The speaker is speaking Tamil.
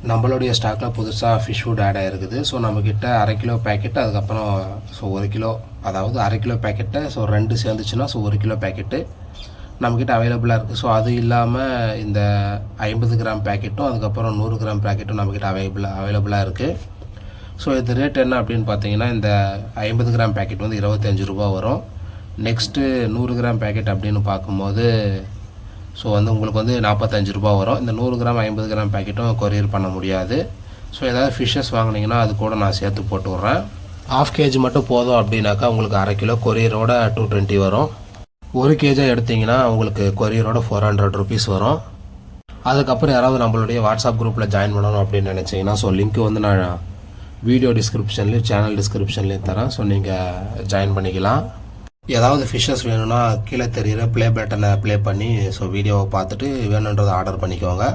நம்மளுடைய ஸ்டாக்கில் புதுசாக ஃபிஷ் ஃபுட் ஆட் ஆகிருக்குது. ஸோ நம்மக்கிட்ட 1/2 கிலோ பேக்கெட்டு, அதுக்கப்புறம் 1 கிலோ, அதாவது 1/2 கிலோ பேக்கெட்டை 2 சேர்ந்துச்சுன்னா 1 கிலோ பேக்கெட்டு நம்மக்கிட்ட அவைலபிளாக இருக்குது. ஸோ அது இல்லாமல் இந்த 50 கிராம் பேக்கெட்டும் அதுக்கப்புறம் 100 கிராம் பேக்கெட்டும் நம்மக்கிட்ட அவைலபிளாக இருக்குது. ஸோ இது ரேட் என்ன அப்படின்னு பார்த்தீங்கன்னா, இந்த 50 கிராம் பேக்கெட் வந்து 25 ரூபா வரும். நெக்ஸ்ட்டு 100 கிராம் பேக்கெட் அப்படின்னு பார்க்கும்போது ஸோ வந்து உங்களுக்கு வந்து 45 ரூபா வரும். இந்த 100 கிராம் 50 கிராம் பேக்கெட்டும் கொரியர் பண்ண முடியாது. ஸோ ஏதாவது ஃபிஷ்ஷஸ் வாங்கினீங்கன்னா அது கூட நான் சேர்த்து போட்டு விட்றேன். 1/2 கேஜி மட்டும் போதும் அப்படின்னாக்கா உங்களுக்கு 1/2 கிலோ கொரியரோட 220 வரும். 1 கேஜாக எடுத்திங்கன்னா உங்களுக்கு கொரியரோட 400 ருபீஸ் வரும். அதுக்கப்புறம் யாராவது நம்மளுடைய வாட்ஸ்அப் குரூப்பில் ஜாயின் பண்ணணும் அப்படின்னு நினச்சிங்கன்னா ஸோ லிங்க் வந்து நான் வீடியோ டிஸ்கிரிப்ஷன்லேயும் சேனல் டிஸ்கிரிப்ஷன்லேயும் தரேன். ஸோ நீங்கள் ஜாயின் பண்ணிக்கலாம். ஏதாவது ஃபிஷ்ஷஸ் வேணும்னா கீழே தெரிகிற ப்ளே பட்டனை ப்ளே பண்ணி ஸோ வீடியோவை பார்த்துட்டு வேணுன்றதை ஆர்டர் பண்ணிக்கோங்க.